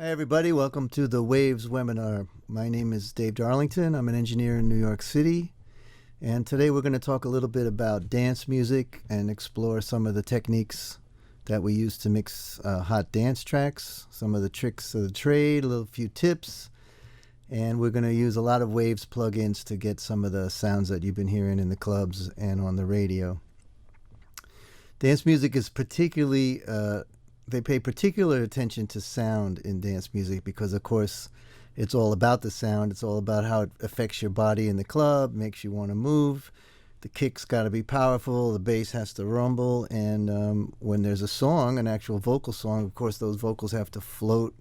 Hi, everybody. Welcome to the Waves webinar. My name is Dave Darlington. I'm an engineer in New York City. And today we're going to talk a little bit about dance music and explore some of the techniques that we use to mix hot dance tracks, some of the tricks of the trade, a little few tips. And we're going to use a lot of Waves plugins to get some of the sounds that you've been hearing in the clubs and on the radio. Dance music is particularly they pay particular attention to sound in dance music because, of course, it's all about the sound. It's all about how it affects your body in the club, makes you want to move. The kick's got to be powerful. The bass has to rumble. And when there's a song, an actual vocal song, of course, those vocals have to float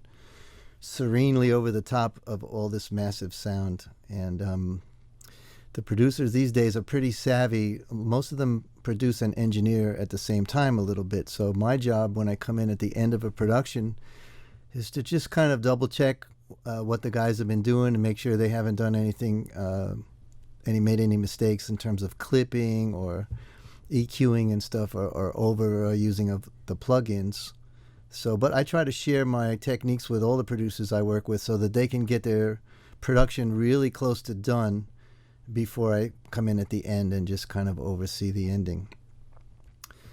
serenely over the top of all this massive sound. And the producers these days are pretty savvy. Most of them produce and engineer at the same time a little bit. So my job when I come in at the end of a production is to just kind of double check what the guys have been doing and make sure they haven't done anything, made any mistakes in terms of clipping or EQing and stuff, or over using of the plugins. So, but I try to share my techniques with all the producers I work with so that they can get their production really close to done before I come in at the end and just kind of oversee the ending.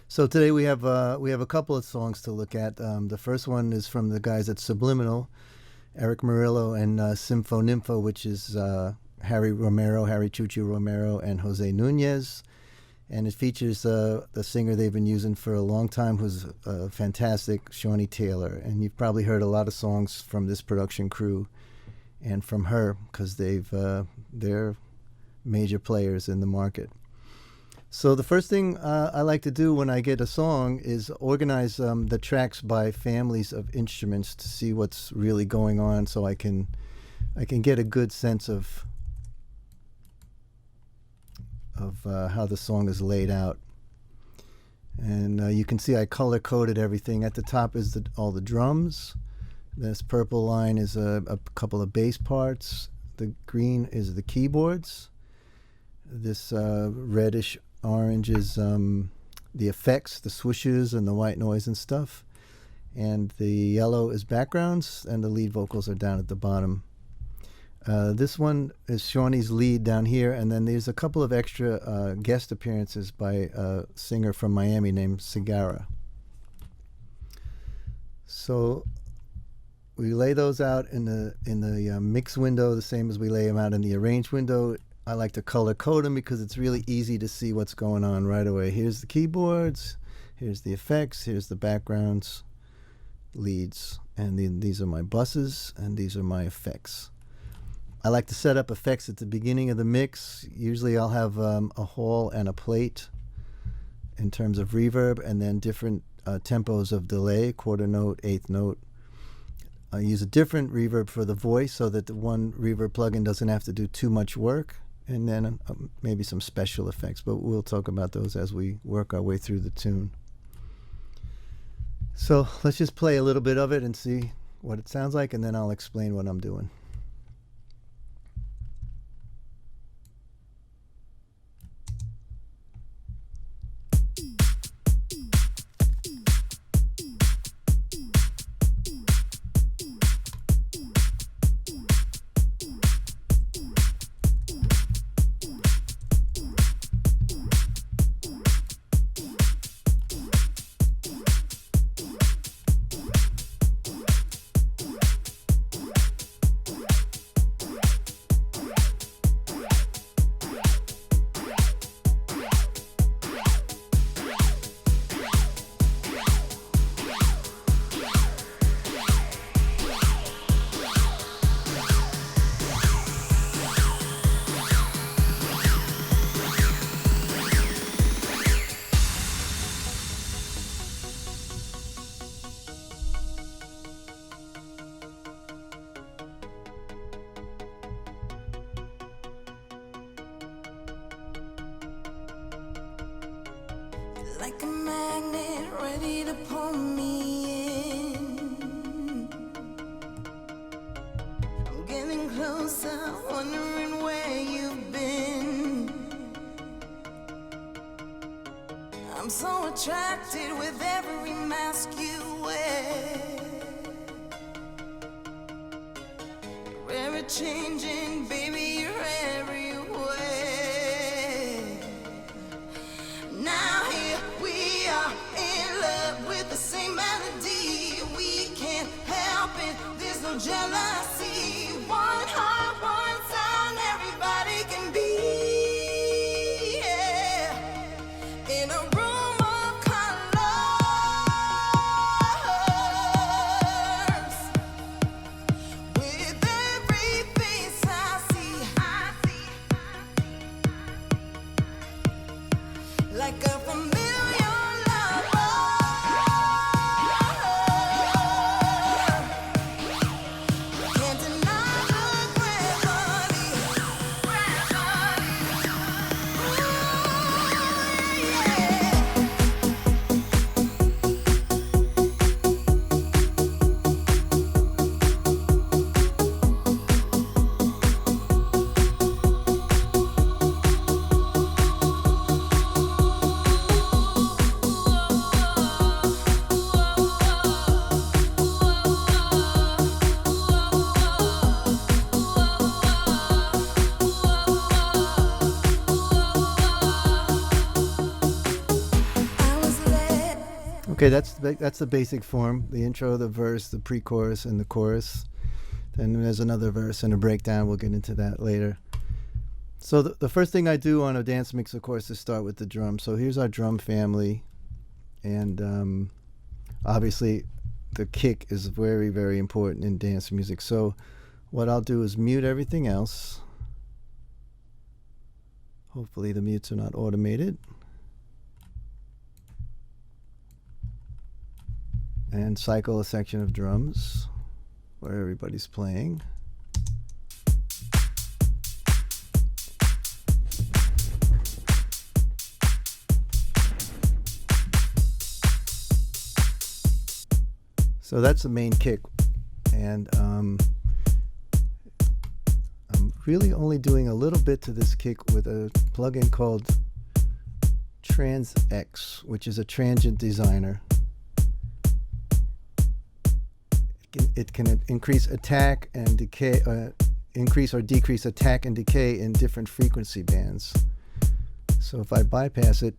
So today we have a couple of songs to look at. The first one is from the guys at Subliminal, Eric Murillo and Sympho Nympho, which is Harry Chuchu Romero, and Jose Nunez. And it features the singer they've been using for a long time, who's fantastic, Shawnee Taylor. And you've probably heard a lot of songs from this production crew and from her because they're major players in the market. So the first thing I like to do when I get a song is organize the tracks by families of instruments to see what's really going on, so I can get a good sense of how the song is laid out. And you can see I color coded everything. At the top is all the drums. This purple line is a couple of bass parts. The green is the keyboards. This reddish orange is the effects, the swooshes and the white noise and stuff. And the yellow is backgrounds, and the lead vocals are down at the bottom. This one is Shawnee's lead down here, and then there's a couple of extra guest appearances by a singer from Miami named Sigara. So we lay those out in the mix window, the same as we lay them out in the arrange window. I like to color code them because it's really easy to see what's going on right away. Here's the keyboards, here's the effects, here's the backgrounds, leads, and these are my buses, and these are my effects. I like to set up effects at the beginning of the mix. Usually I'll have a hall and a plate in terms of reverb, and then different tempos of delay, quarter note, eighth note. I use a different reverb for the voice so that the one reverb plugin doesn't have to do too much work, and then maybe some special effects, but we'll talk about those as we work our way through the tune. So let's just play a little bit of it and see what it sounds like, and then I'll explain what I'm doing. Like a magnet ready to pull me in. I'm getting closer, wondering where you've been. I'm so attracted with every mask you wear. changing, baby, you're everywhere. Now here we are in love with the same melody. We can't help it, there's no jealousy. One heart, one sound, everybody can be. Yeah. In a room of colors, with every face I see, like a familiar lover. Can't deny the gravity. Ooh, yeah. I was led. Okay, that's the basic form: the intro, the verse, the pre-chorus, and the chorus. Then there's another verse and a breakdown. We'll get into that later. So the first thing I do on a dance mix, of course, is start with the drum. So here's our drum family, and obviously the kick is very, very important in dance music. So what I'll do is mute everything else. Hopefully the mutes are not automated. And cycle a section of drums where everybody's playing. So that's the main kick, and I'm really only doing a little bit to this kick with a plugin called TransX, which is a transient designer. It can increase attack and decay, increase or decrease attack and decay in different frequency bands. So if I bypass it,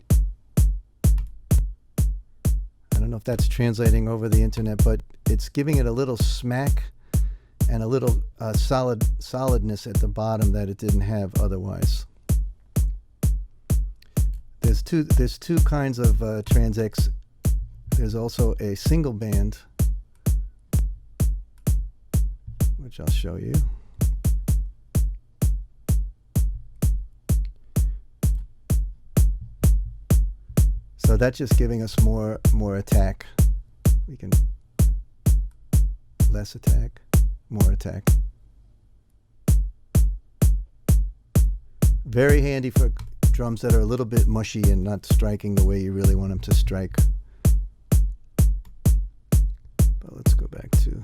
I don't know if that's translating over the internet, but it's giving it a little smack and a little solidness at the bottom that it didn't have otherwise. There's two kinds of TransX. There's also a single band, which I'll show you. So that's just giving us more attack. We can less attack, more attack. Very handy for drums that are a little bit mushy and not striking the way you really want them to strike. But let's go back to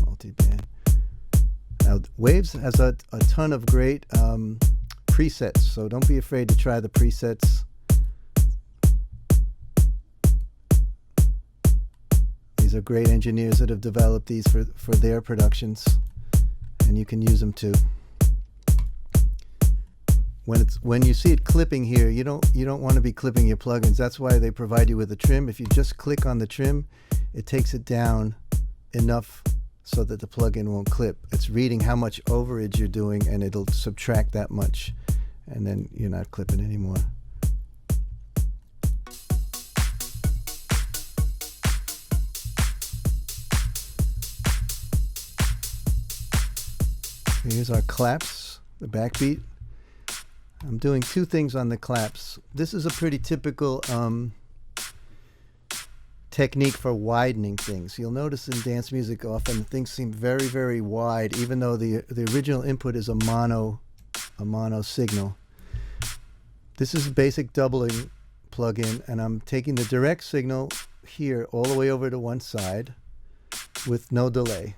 multi-band. Now, Waves has a ton of great presets, so don't be afraid to try the presets. These are great engineers that have developed these for their productions, and you can use them too. When you see it clipping here, you don't want to be clipping your plugins. That's why they provide you with a trim. If you just click on the trim, it takes it down enough so that the plugin won't clip. It's reading how much overage you're doing, and it'll subtract that much, and then you're not clipping anymore. Here's our claps, the backbeat. I'm doing two things on the claps. This is a pretty typical technique for widening things. You'll notice in dance music often things seem very, very wide, even though the original input is a mono signal. This is a basic doubling plugin, and I'm taking the direct signal here all the way over to one side with no delay.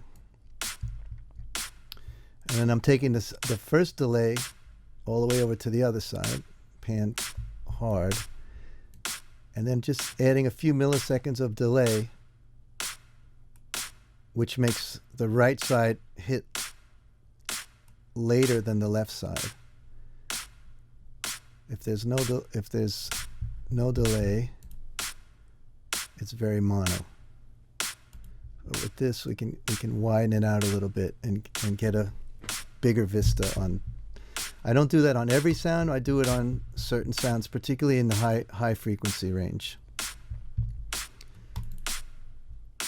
And then I'm taking the first delay all the way over to the other side, pan hard, and then just adding a few milliseconds of delay which makes the right side hit later than the left side. If there's no delay, it's very mono. But with this, we can widen it out a little bit and get a bigger vista on. I don't do that on every sound. I do it on certain sounds, particularly in the high frequency range.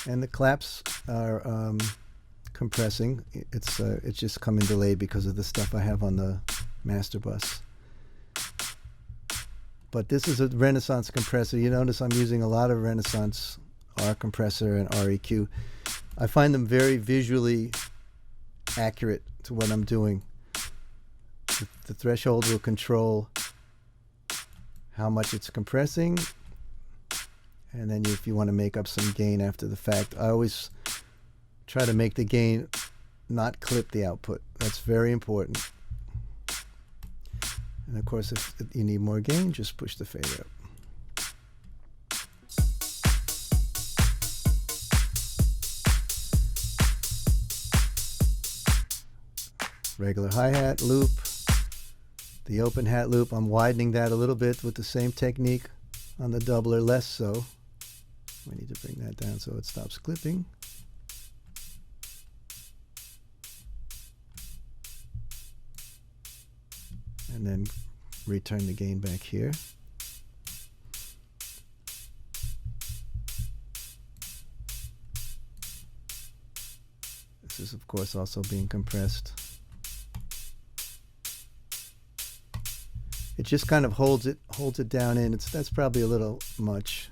And the claps are compressing. It's just coming delayed because of the stuff I have on the master bus. But this is a Renaissance compressor. You notice I'm using a lot of Renaissance R compressor and REQ. I find them very visually accurate to what I'm doing. The threshold will control how much it's compressing, and then if you want to make up some gain after the fact, I always try to make the gain not clip the output. That's very important. And of course, if you need more gain, just push the fader up. Regular hi-hat loop. The open hat loop, I'm widening that a little bit with the same technique on the doubler, less so. We need to bring that down so it stops clipping. And then return the gain back here. This is, of course, also being compressed. It just kind of holds it down in. That's probably a little much.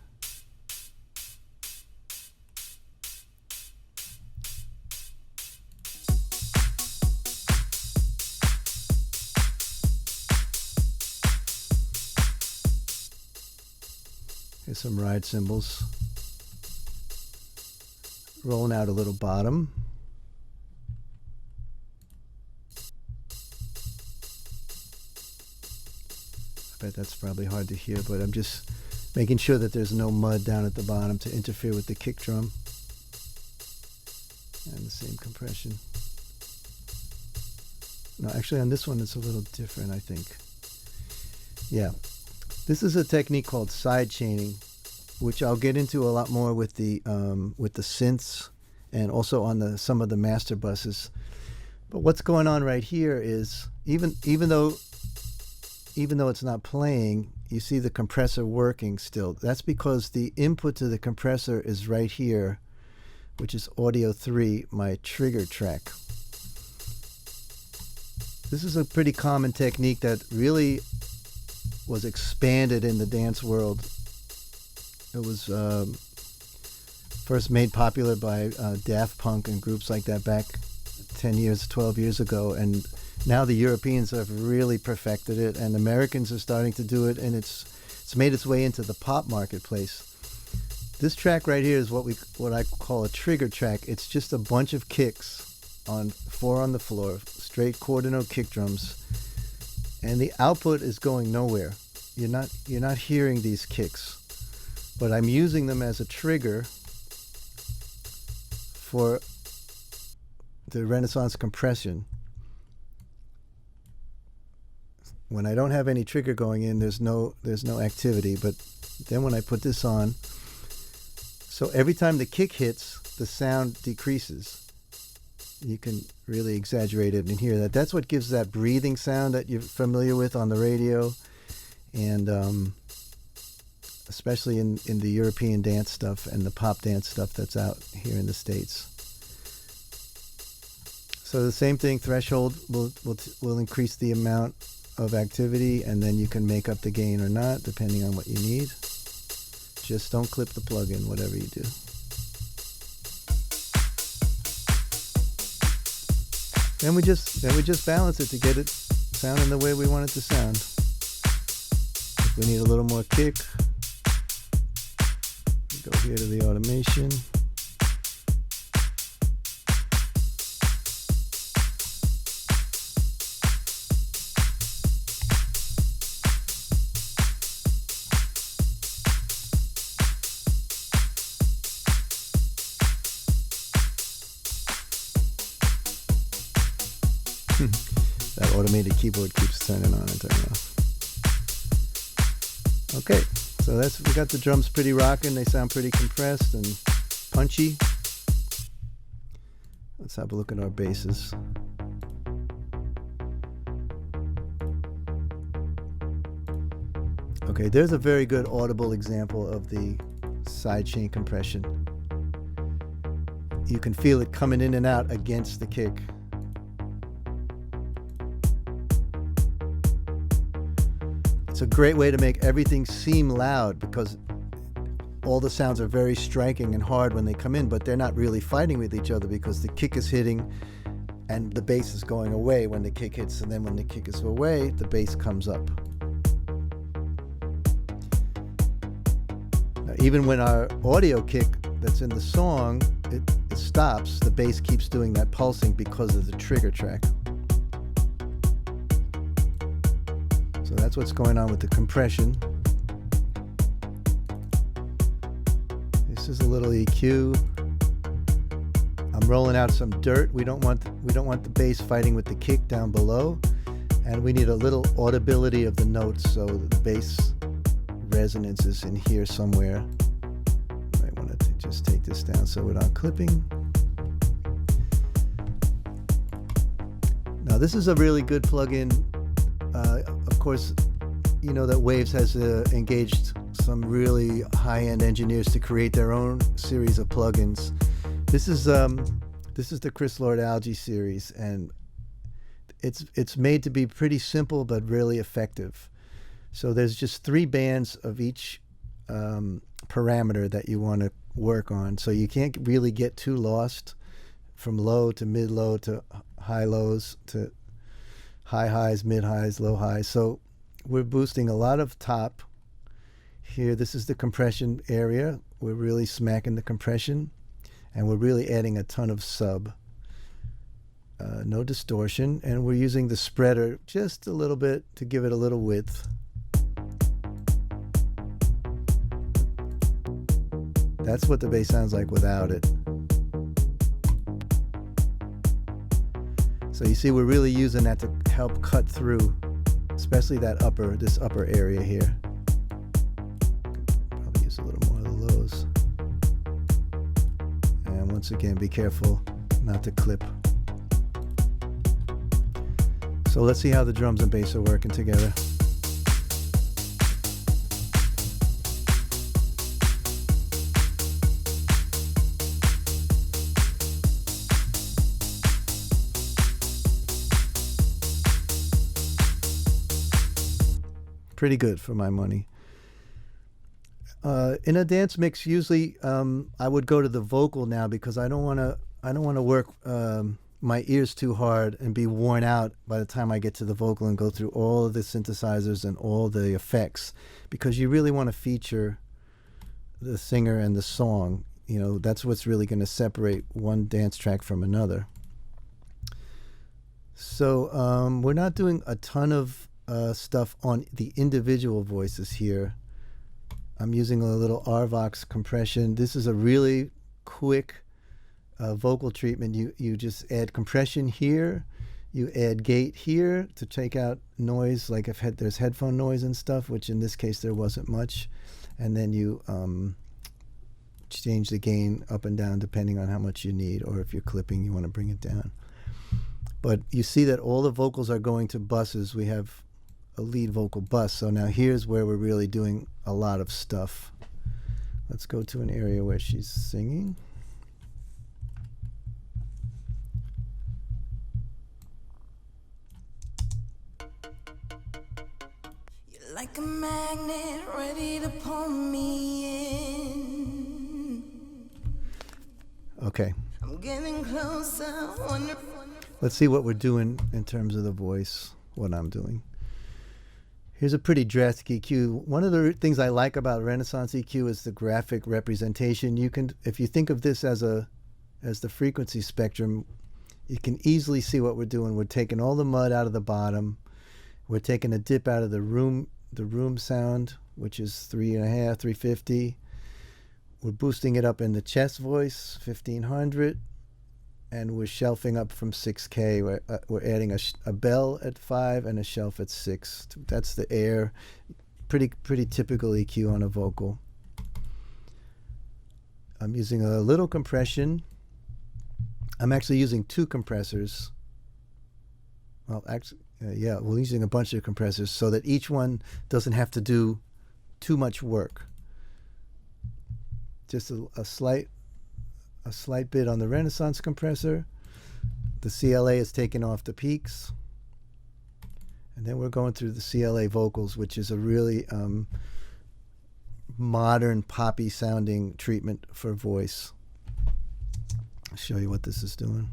Here's some ride cymbals. Rolling out a little bottom. I bet that's probably hard to hear, but I'm just making sure that there's no mud down at the bottom to interfere with the kick drum. And the same compression. No, actually on this one it's a little different, I think. Yeah. This is a technique called side chaining, which I'll get into a lot more with the synths and also on some of the master buses. But what's going on right here is even though it's not playing, you see the compressor working still. That's because the input to the compressor is right here, which is audio 3, my trigger track. This is a pretty common technique that really was expanded in the dance world. It was first made popular by Daft Punk and groups like that back 10 years, 12 years ago, and now the Europeans have really perfected it, and Americans are starting to do it, and it's made its way into the pop marketplace. This track right here is what I call a trigger track. It's just a bunch of kicks on 4 on the floor, straight quarter note kick drums, and the output is going nowhere. You're not hearing these kicks, but I'm using them as a trigger for the Renaissance compression. When I don't have any trigger going in, there's no activity. But then when I put this on, so every time the kick hits, the sound decreases. You can really exaggerate it and hear that. That's what gives that breathing sound that you're familiar with on the radio, and especially in the European dance stuff and the pop dance stuff that's out here in the States. So the same thing, threshold will increase the amount of activity, and then you can make up the gain or not depending on what you need. Just don't clip the plug-in, whatever you do. Then we just balance it to get it sounding the way we want it to sound. If we need a little more kick, we go here to the automation. That automated keyboard keeps turning on and turning off. Okay, so we got the drums pretty rocking. They sound pretty compressed and punchy. Let's have a look at our basses. Okay, there's a very good audible example of the sidechain compression. You can feel it coming in and out against the kick. It's a great way to make everything seem loud because all the sounds are very striking and hard when they come in, but they're not really fighting with each other because the kick is hitting and the bass is going away when the kick hits, and then when the kick is away, the bass comes up. Now, even when our audio kick that's in the song, it stops, the bass keeps doing that pulsing because of the trigger track. So that's what's going on with the compression. This is a little EQ. I'm rolling out some dirt. We don't want the bass fighting with the kick down below, and we need a little audibility of the notes, so the bass resonance is in here somewhere. I might want to just take this down so we're not clipping. Now this is a really good plugin. Of course, you know that Waves has engaged some really high-end engineers to create their own series of plugins. This is the Chris Lord Algae series, and it's made to be pretty simple but really effective. So there's just 3 bands of each parameter that you want to work on. So you can't really get too lost from low to mid-low to high lows to high highs, mid highs, low highs. So we're boosting a lot of top here. This is the compression area. We're really smacking the compression, and we're really adding a ton of sub. No distortion, and we're using the spreader just a little bit to give it a little width. That's what the bass sounds like without it. So you see we're really using that to help cut through, especially this upper area here. Probably use a little more of the lows. And once again, be careful not to clip. So let's see how the drums and bass are working together. Pretty good for my money. In a dance mix, usually I would go to the vocal now because I don't want to work my ears too hard and be worn out by the time I get to the vocal and go through all of the synthesizers and all the effects, because you really want to feature the singer and the song. You know, that's what's really going to separate one dance track from another. So we're not doing a ton of stuff on the individual voices here. I'm using a little RVox compression. This is a really quick vocal treatment. You just add compression here, you add gate here to take out noise, like if there's headphone noise and stuff, which in this case there wasn't much, and then you change the gain up and down depending on how much you need, or if you're clipping you want to bring it down. But you see that all the vocals are going to buses. We have a lead vocal bus. So now here's where we're really doing a lot of stuff. Let's go to an area where she's singing. You're like a magnet ready to pull me in. Okay. I'm getting closer. Let's see what we're doing in terms of the voice, what I'm doing. Here's a pretty drastic EQ. One of the things I like about Renaissance EQ is the graphic representation. You can, if you think of this as the frequency spectrum, you can easily see what we're doing. We're taking all the mud out of the bottom. We're taking a dip out of the room sound, which is 3.5, 350. We're boosting it up in the chest voice, 1500. and we're shelving up from 6K. We're adding a bell at 5 and a shelf at 6. That's the air. Pretty typical EQ on a vocal. I'm using a little compression. I'm actually using 2 compressors. Well, actually, yeah, we're using a bunch of compressors so that each one doesn't have to do too much work. Just a slight bit on the Renaissance compressor. The CLA is taking off the peaks. And then we're going through the CLA vocals, which is a really modern poppy sounding treatment for voice. I'll show you what this is doing.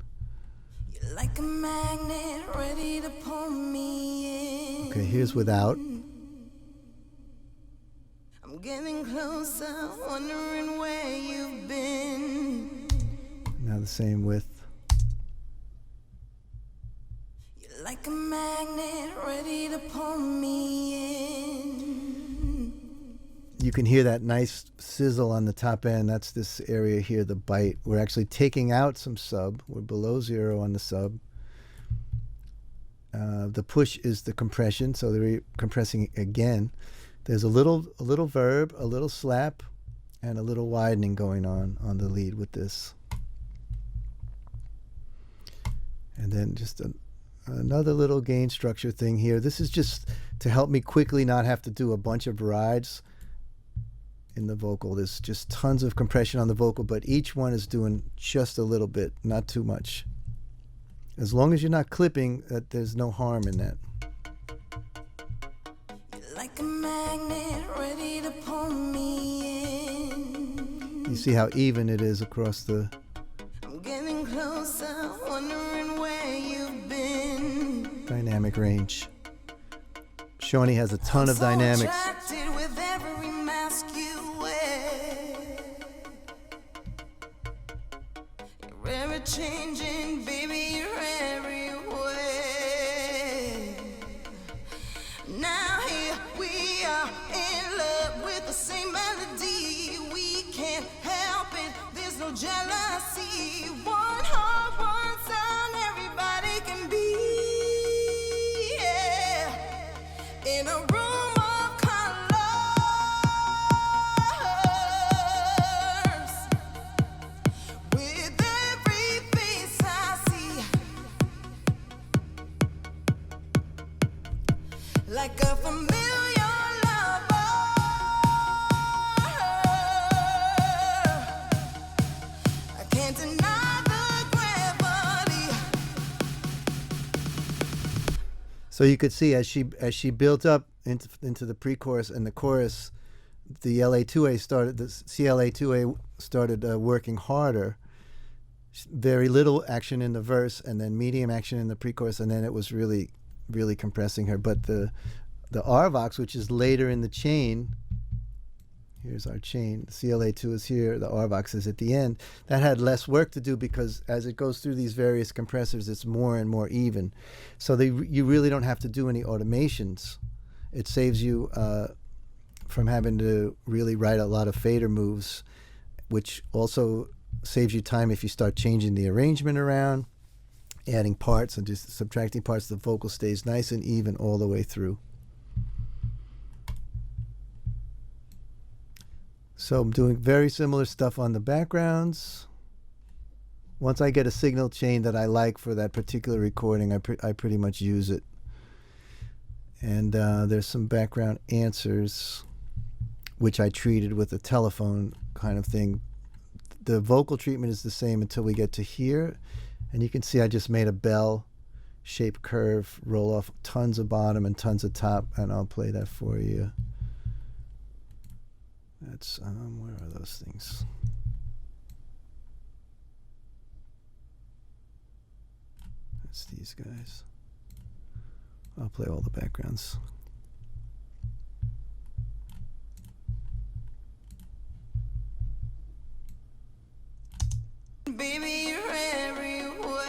You're like a magnet ready to pull me in. Okay, here's without. I'm getting closer, wondering where you've been. Now the same with. You're like a magnet ready to pull me in. You can hear that nice sizzle on the top end. That's this area here, the bite. We're actually taking out some sub. We're below 0 on the sub. The push is the compression, so they're compressing again. There's a little verb, a little slap, and a little widening going on the lead with this. And then just another little gain structure thing here. This is just to help me quickly not have to do a bunch of rides in the vocal. There's just tons of compression on the vocal, but each one is doing just a little bit, not too much. As long as you're not clipping, there's no harm in that. You're like a magnet ready to pull me in. You see how even it is across the. I'm getting closer, wondering where you've been. Dynamic range. Shawnee has a ton of dynamics. Attracted with every mask you wear. You're ever changing, baby, you're everywhere. Now here we are in love with the same melody. We can't help it, there's no jealousy. One heart, one sound, everybody can be. Yeah. In a room of colors, with every face I see, like a familiar lover. I can't deny the gravity. So you could see as she built up into the pre-chorus and the chorus, the LA2A started, the CLA2A started working harder. Very little action in the verse, and then medium action in the pre-chorus, and then it was really compressing her. But the RVox, which is later in the chain, here's our chain. CLA2 is here, the RVox is at the end. That had less work to do because as it goes through these various compressors, it's more and more even. So you really don't have to do any automations. It saves you from having to really write a lot of fader moves, which also saves you time if you start changing the arrangement around, adding parts and just subtracting parts. The vocal stays nice and even all the way through. So I'm doing very similar stuff on the backgrounds. Once I get a signal chain that I like for that particular recording, I pretty much use it. And there's some background answers, which I treated with a telephone kind of thing. The vocal treatment is the same until we get to here. And you can see I just made a bell-shaped curve, roll off tons of bottom and tons of top, and I'll play that for you. That's, where are those things? That's these guys. I'll play all the backgrounds. Baby, you're everywhere.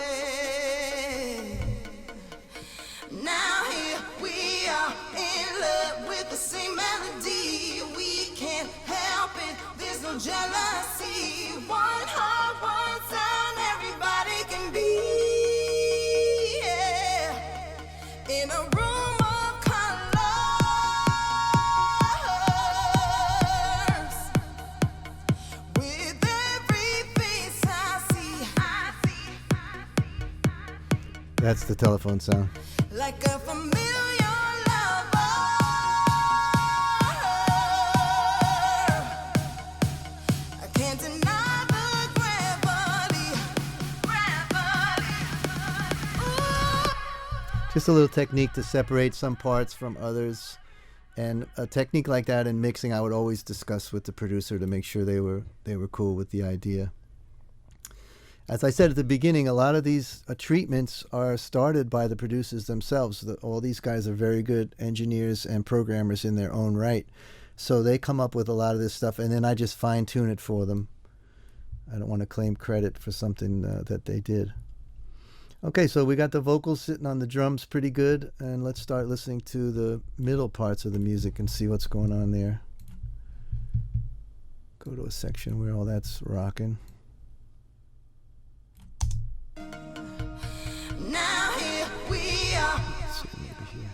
Now here we are in love with the same melody. We can't help it, there's no jealousy. One heart, one sound, everybody can That's the telephone sound. Like a familiar lover, I can't deny the gravity. Ooh. Just a little technique to separate some parts from others. And a technique like that in mixing, I would always discuss with the producer to make sure they were cool with the idea. As I said at the beginning, a lot of these treatments are started by the producers themselves. All these guys are very good engineers and programmers in their own right. So they come up with a lot of this stuff, and then I just fine-tune it for them. I don't want to claim credit for something that they did. Okay, so we got the vocals sitting on the drums pretty good, and let's start listening to the middle parts of the music and see what's going on there. Go to a section where all that's rocking. Now here we are. Let's see, maybe here.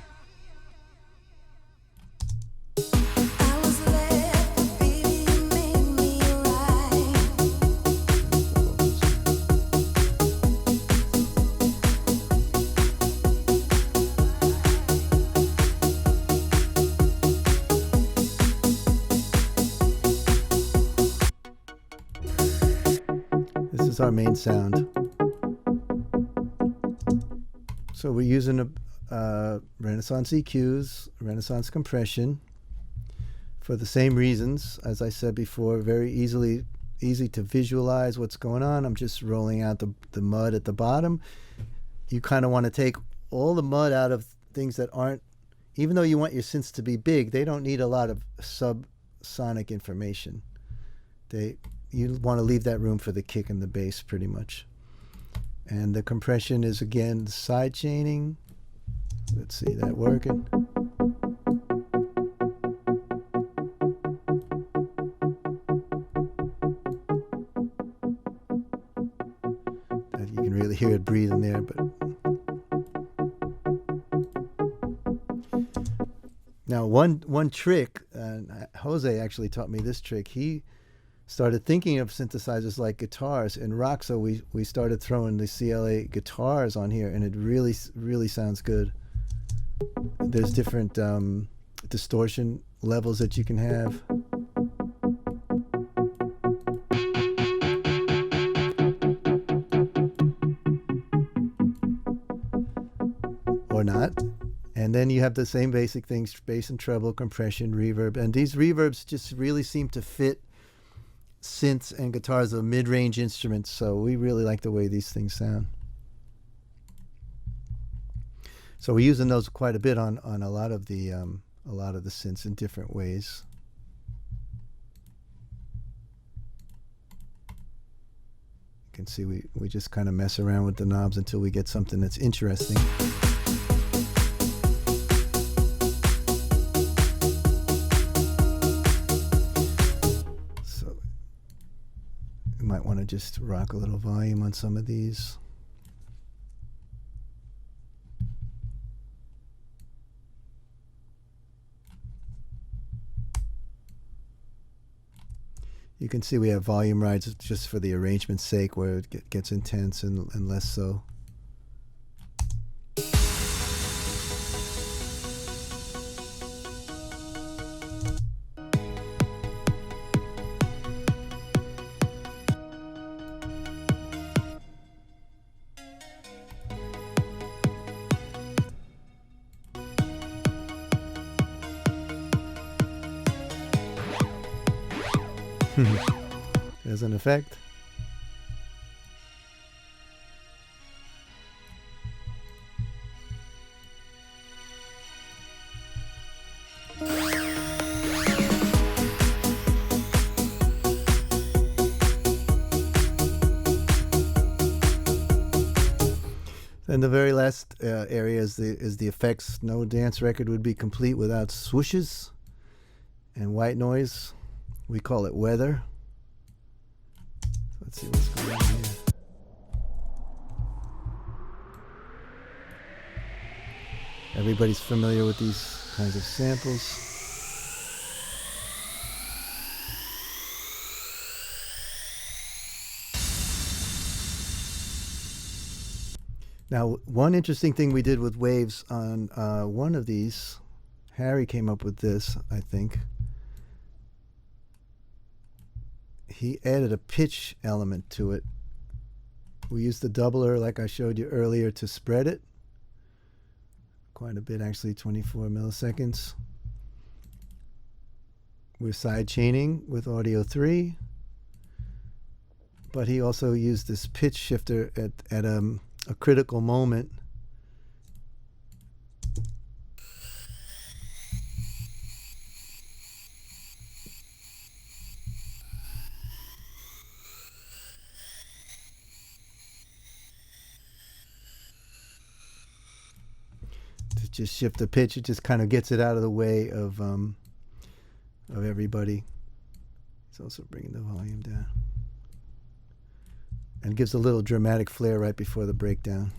I was left, but baby, you made me right. This is our main sound. So we're using a Renaissance EQs, Renaissance compression, for the same reasons. As I said before, very easy to visualize what's going on. I'm just rolling out the mud at the bottom. You kind of want to take all the mud out of things that aren't, even though you want your synths to be big, they don't need a lot of subsonic information. You want to leave that room for the kick and the bass pretty much. And the compression is, again, side chaining. Let's see that working. You can really hear it breathing there, but now one trick, Jose actually taught me this trick. He started thinking of synthesizers like guitars in rock, so we started throwing the CLA guitars on here, and it really sounds good. There's different distortion levels that you can have. Or not. And then you have the same basic things, bass and treble, compression, reverb, and these reverbs just really seem to fit synths and guitars are mid-range instruments, so we really like the way these things sound. So we're using those quite a bit on a lot of the synths in different ways. You can see we just kind of mess around with the knobs until we get something that's interesting. Might want to just rock a little volume on some of these. You can see we have volume rides just for the arrangement's sake, where it gets intense and less so. There's an effect. And the very last area is the effects. No dance record would be complete without swooshes and white noise. We call it weather. Let's see what's going on here. Everybody's familiar with these kinds of samples. Now, one interesting thing we did with waves on one of these, Harry came up with this, I think. He added a pitch element to it. We used the doubler, like I showed you earlier, to spread it. Quite a bit, actually, 24 milliseconds. We're side chaining with Audio 3. But he also used this pitch shifter at a critical moment. To just shift the pitch, it just kind of gets it out of the way of everybody. It's also bringing the volume down. And gives a little dramatic flair right before the breakdown.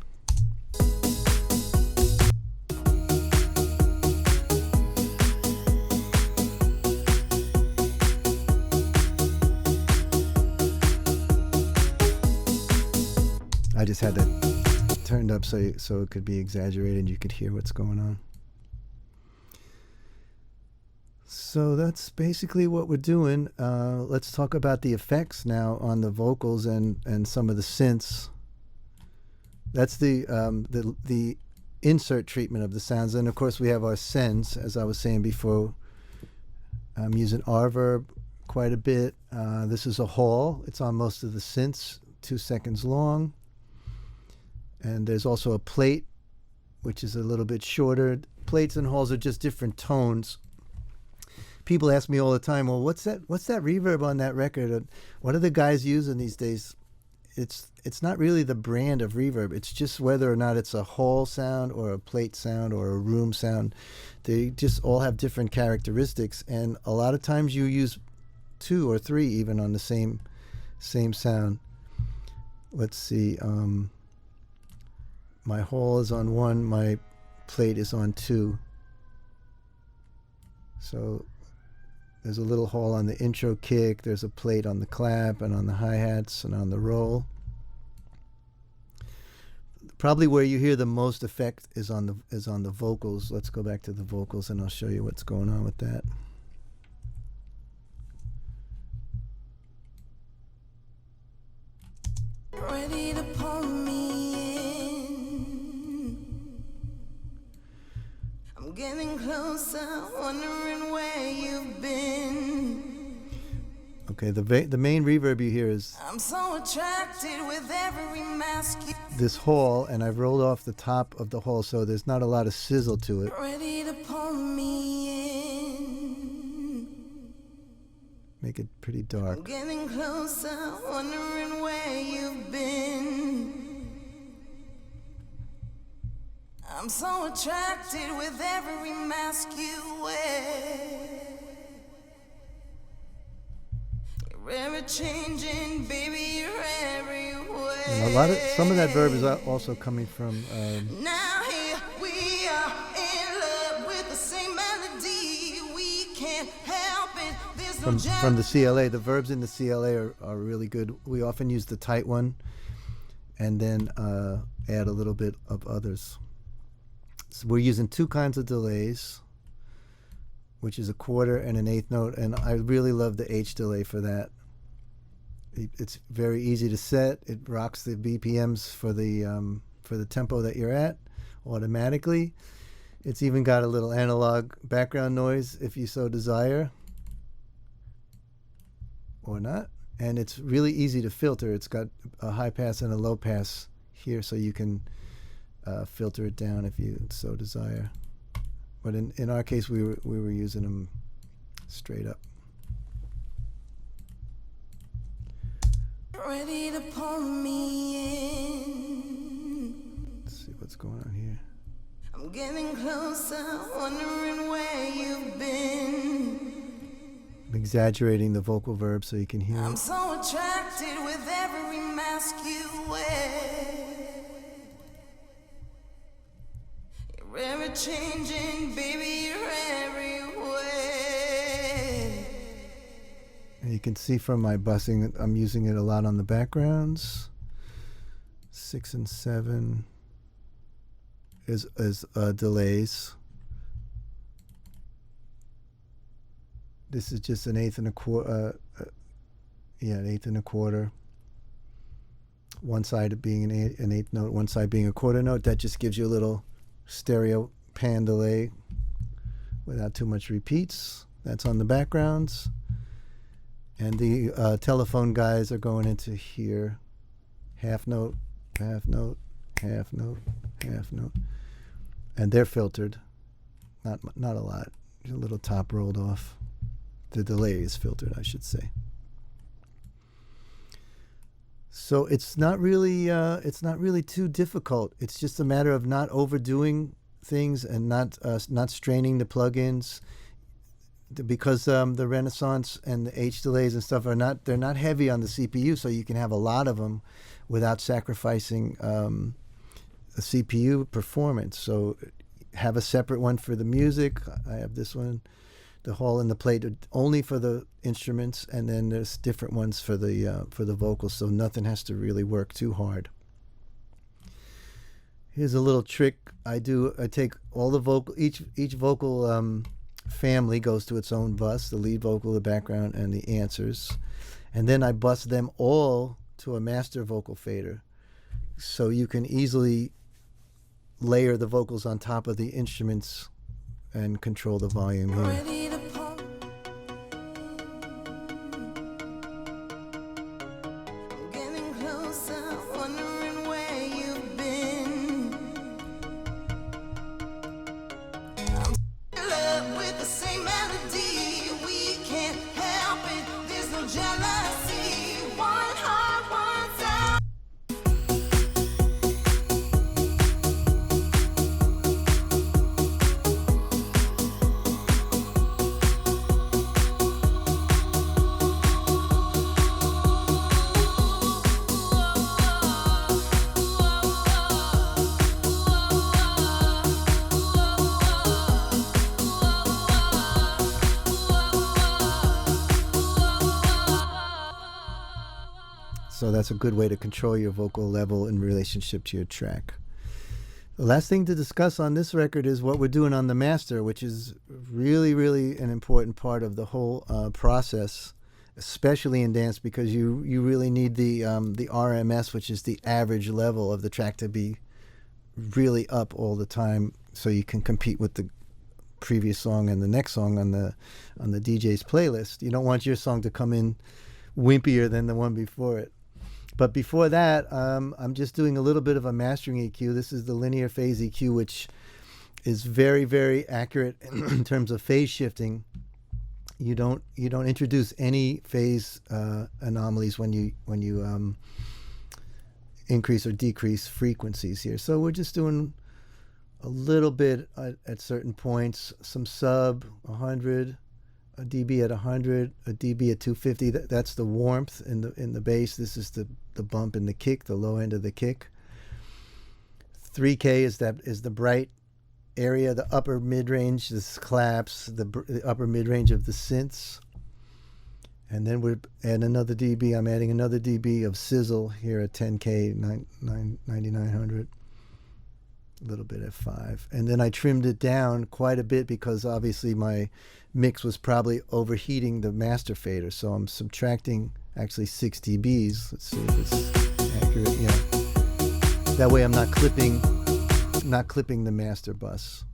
I just had that turned up so it could be exaggerated. You could hear what's going on. So that's basically what we're doing. Let's talk about the effects now on the vocals and some of the synths. That's the insert treatment of the sounds. And of course we have our sends, as I was saying before. I'm using R-verb quite a bit. This is a hall. It's on most of the synths, 2 seconds long. And there's also a plate, which is a little bit shorter. Plates and halls are just different tones. People ask me all the time, well, what's that reverb on that record? What are the guys using these days? It's not really the brand of reverb. It's just whether or not it's a hall sound or a plate sound or a room sound. They just all have different characteristics, and a lot of times you use 2 or 3 even on the same sound. Let's see. My hall is on 1. My plate is on 2. So there's a little hall on the intro kick, there's a plate on the clap and on the hi-hats and on the roll. Probably where you hear the most effect is on the vocals. Let's go back to the vocals and I'll show you what's going on with that. Ready to pull me in. I'm getting closer, wondering where you've been. Okay, the main reverb you hear is I'm so attracted with every mask. This hall, and I've rolled off the top of the hall, so there's not a lot of sizzle to it. Ready to pull me in. Make it pretty dark. I'm getting closer, wondering where you've been. I'm so attracted with every mask you wear. You're ever changing, baby, you're everywhere. And some of that verb is also coming from now here we are in love with the same melody. We can't help it. There's no from the CLA. The verbs in the CLA are really good. We often use the tight one and then add a little bit of others. So we're using 2 kinds of delays, which is a quarter and an eighth note, and I really love the H delay for that. It's very easy to set. It rocks the BPMs for the tempo that you're at automatically. It's even got a little analog background noise if you so desire, or not. And it's really easy to filter. It's got a high pass and a low pass here, so you can filter it down if you so desire. But in our case, we were using them straight up. Ready to pull me in. Let's see what's going on here. I'm getting closer, wondering where you've been. I'm exaggerating the vocal verb so you can hear I'm it. so attracted with every mask you wear. You're ever changing, baby, you're everywhere. And you can see from my bussing that I'm using it a lot on the backgrounds. 6 and 7. is delays. This is just an eighth and a quarter. An eighth and a quarter. One side being an eighth note, one side being a quarter note. That just gives you a little stereo pan delay without too much repeats. That's on the backgrounds. And the telephone guys are going into here. Half note, half note, half note, half note. And they're filtered. Not a lot. A little top rolled off. The delay is filtered, I should say. So it's not really too difficult. It's just a matter of not overdoing things and not straining the plugins, because the Renaissance and the H delays and stuff they're not heavy on the CPU, so you can have a lot of them without sacrificing a CPU performance. So have a separate one for the music. I have this one, the hall and the plate, only for the instruments, and then there's different ones for the vocals, so nothing has to really work too hard. Here's a little trick I do. I take all the vocal, each vocal family goes to its own bus, the lead vocal, the background, and the answers, and then I bus them all to a master vocal fader, so you can easily layer the vocals on top of the instruments and control the volume here. So that's a good way to control your vocal level in relationship to your track. The last thing to discuss on this record is what we're doing on the master, which is really, really an important part of the whole process, especially in dance, because you really need the RMS, which is the average level of the track, to be really up all the time, so you can compete with the previous song and the next song on the DJ's playlist. You don't want your song to come in wimpier than the one before it. But before that, I'm just doing a little bit of a mastering EQ. This is the linear phase EQ, which is very, very accurate in terms of phase shifting. You don't introduce any phase anomalies when you increase or decrease frequencies here. So we're just doing a little bit at certain points, some sub 100. A dB at 100, a dB at 250. That's the warmth in the bass. This is the bump in the kick, the low end of the kick. 3K is the bright area, the upper mid range. This claps, the upper mid range of the synths. And then we're adding another dB. I'm adding another dB of sizzle here at 10K, 9900. A little bit at 5. And then I trimmed it down quite a bit because obviously my mix was probably overheating the master fader. So I'm subtracting actually 6 dBs. Let's see if it's accurate. Yeah. That way I'm not clipping the master bus.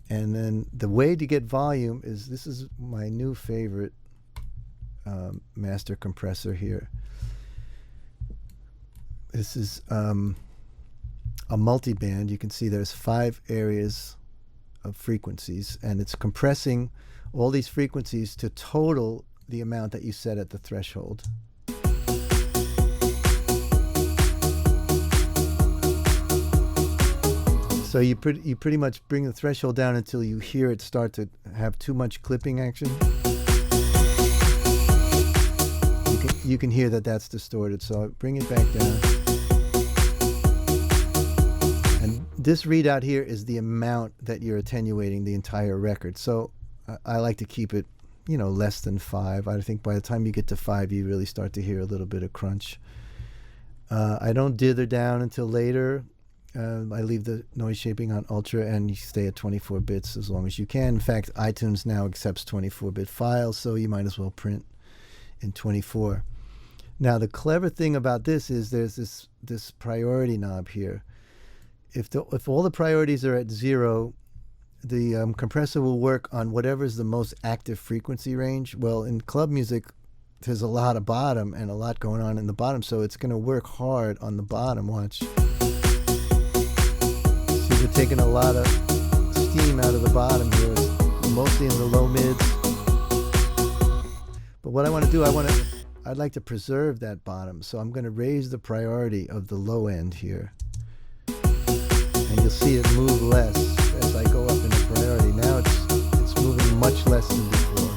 And then the way to get volume is, this is my new favorite master compressor here. This is a multi-band. You can see there's 5 areas of frequencies, and it's compressing all these frequencies to total the amount that you set at the threshold. So you pretty much bring the threshold down until you hear it start to have too much clipping action. You can hear that that's distorted, so bring it back down. This readout here is the amount that you're attenuating the entire record. So I like to keep it, less than 5. I think by the time you get to 5, you really start to hear a little bit of crunch. I don't dither down until later. I leave the noise shaping on ultra, and you stay at 24 bits as long as you can. In fact, iTunes now accepts 24-bit files, so you might as well print in 24. Now, the clever thing about this is there's this priority knob here. If all the priorities are at 0, the compressor will work on whatever is the most active frequency range. Well, in club music, there's a lot of bottom and a lot going on in the bottom, so it's going to work hard on the bottom. Watch. See, we're taking a lot of steam out of the bottom here, mostly in the low mids. But what I want to do, I'd like to preserve that bottom, so I'm going to raise the priority of the low end here. And you'll see it move less as I go up in the priority. Now it's moving much less than before.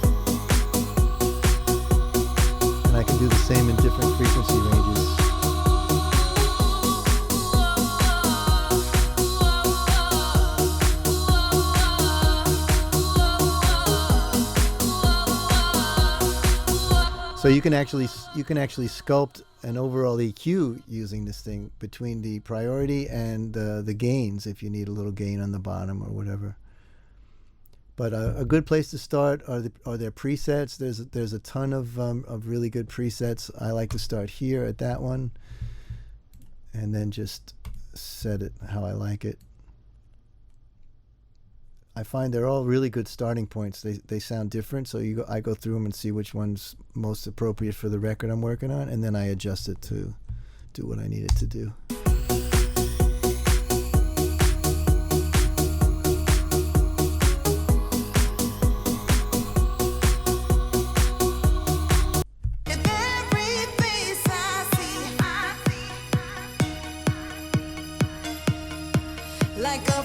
And I can do the same in different frequency ranges. So you can actually sculpt an overall EQ using this thing between the priority and the gains, if you need a little gain on the bottom or whatever. But a good place to start are their presets. There's a ton of really good presets. I like to start here at that one, and then just set it how I like it. I find they're all really good starting points. They sound different, so I go through them and see which one's most appropriate for the record I'm working on, and then I adjust it to do what I need it to do. Like a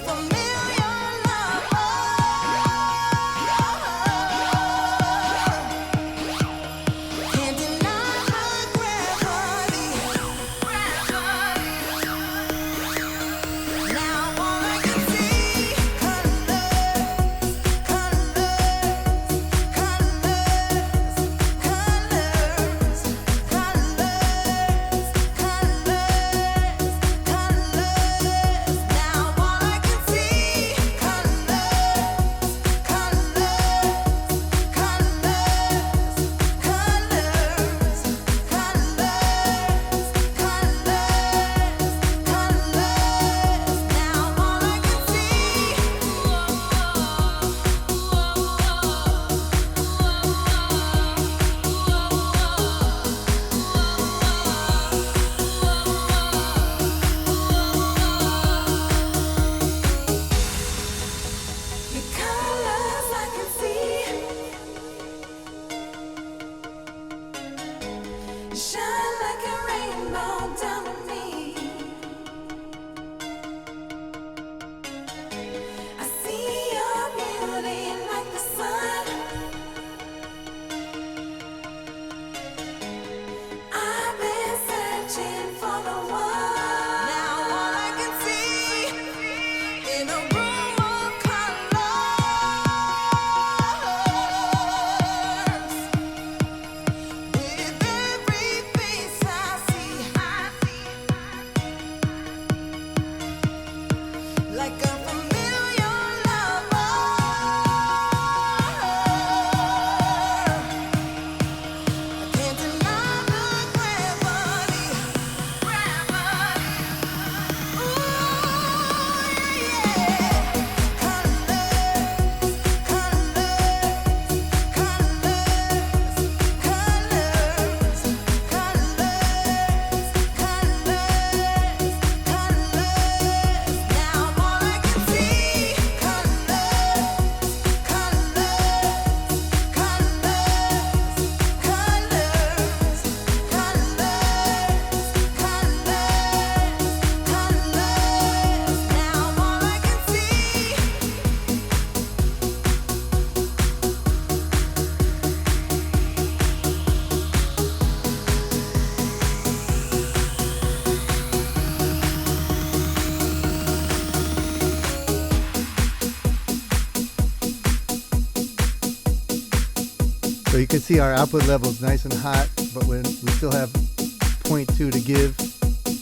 So you can see our output level is nice and hot, but we still have 0.2 to give.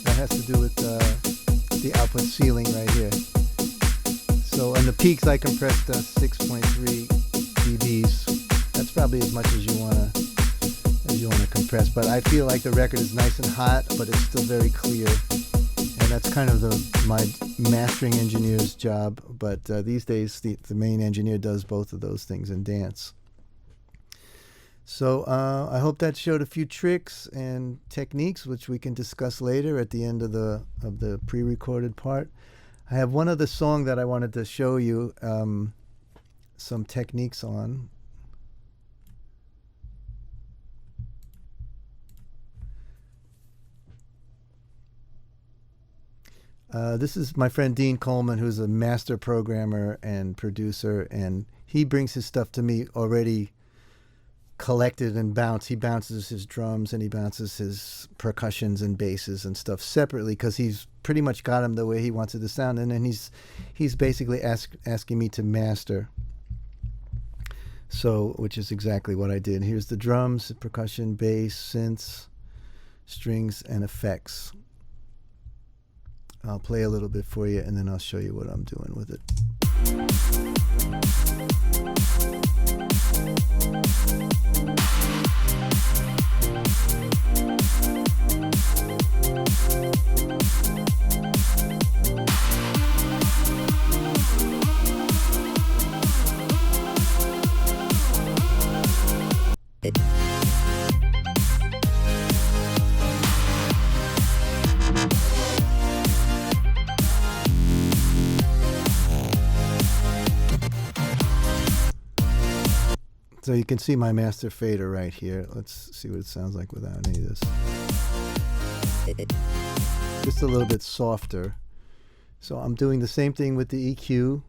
That has to do with the output ceiling right here. So on the peaks I compressed 6.3 dBs. That's probably as much as you wanna compress. But I feel like the record is nice and hot, but it's still very clear. And that's kind of my mastering engineer's job. But these days the main engineer does both of those things in dance. So I hope that showed a few tricks and techniques, which we can discuss later at the end of the pre-recorded part. I have one other song that I wanted to show you some techniques on. This is my friend Dean Coleman, who's a master programmer and producer, and he brings his stuff to me already collected and bounced. He bounces his drums and he bounces his percussions and basses and stuff separately because he's pretty much got them the way he wants it to sound. And then he's basically asking me to master. So, which is exactly what I did. Here's the drums, percussion, bass, synths, strings, and effects. I'll play a little bit for you and then I'll show you what I'm doing with it. So you can see my master fader right here. Let's see what it sounds like without any of this. Just a little bit softer. So I'm doing the same thing with the EQ,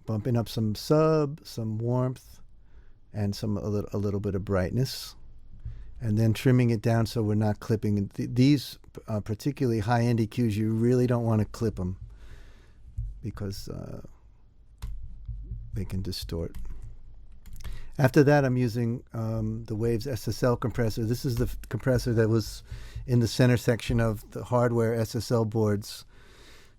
bumping up some sub, some warmth, and a little bit of brightness, and then trimming it down so we're not clipping. These particularly high-end EQs, you really don't want to clip them because they can distort. After that, I'm using the Waves SSL compressor. This is the compressor that was in the center section of the hardware SSL boards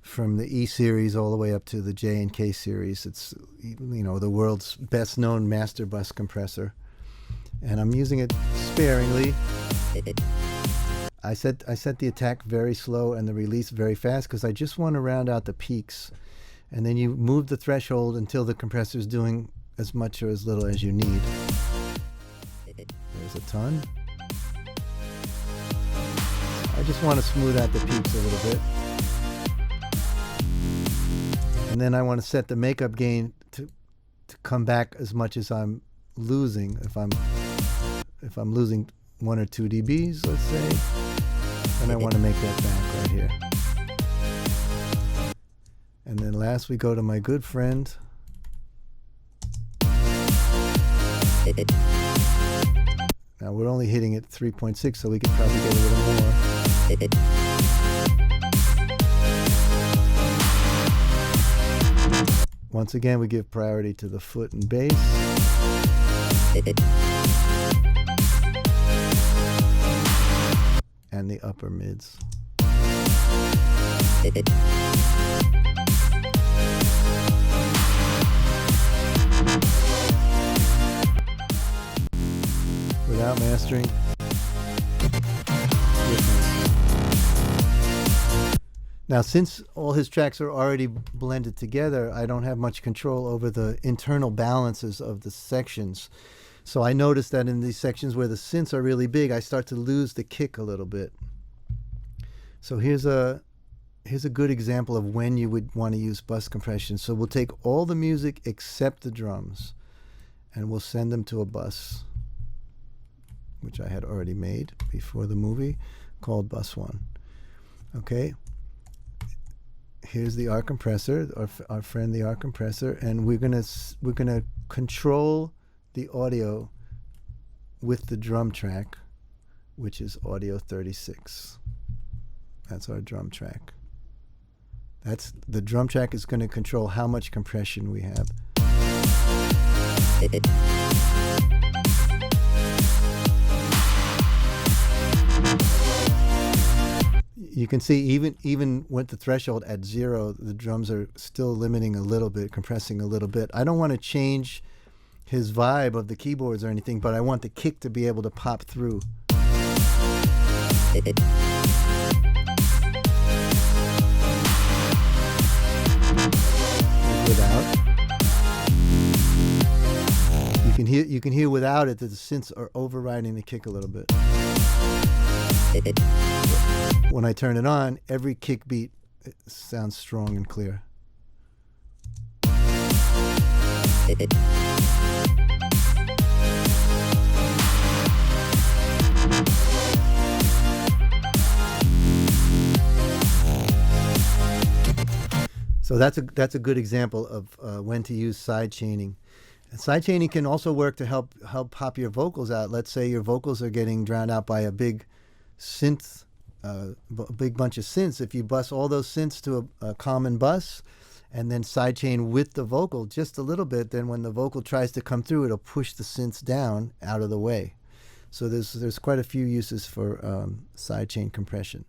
from the E series all the way up to the J and K series. It's, the world's best known master bus compressor. And I'm using it sparingly. I set the attack very slow and the release very fast because I just want to round out the peaks. And then you move the threshold until the compressor is doing as much or as little as you need. There's a ton. I just want to smooth out the peaks a little bit. And then I want to set the makeup gain to come back as much as I'm losing. If I'm losing 1 or 2 dBs, let's say, then I want to make that back right here. And then last we go to my good friend. Now we're only hitting it 3.6, so we could probably get a little more. Once again, we give priority to the foot and bass. And the upper mids. Without mastering. Now, since all his tracks are already blended together, I don't have much control over the internal balances of the sections. So I noticed that in these sections where the synths are really big, I start to lose the kick a little bit. So here's a good example of when you would want to use bus compression. So we'll take all the music except the drums, and we'll send them to a bus, which I had already made before the movie, called Bus 1. Okay. Here's the R compressor, our friend the R compressor, and we're gonna control the audio with the drum track, which is audio 36. That's our drum track. The drum track is going to control how much compression we have. You can see even with the threshold at 0, the drums are still limiting a little bit, compressing a little bit. I don't want to change his vibe of the keyboards or anything, but I want the kick to be able to pop through. Without. You can hear without it that the synths are overriding the kick a little bit. When I turn it on, every kick beat sounds strong and clear. So that's a good example of when to use side chaining. And side chaining can also work to help pop your vocals out. Let's say your vocals are getting drowned out by a big synth, big bunch of synths. If you bus all those synths to a common bus and then sidechain with the vocal just a little bit, then when the vocal tries to come through, it'll push the synths down out of the way. So there's quite a few uses for sidechain compression.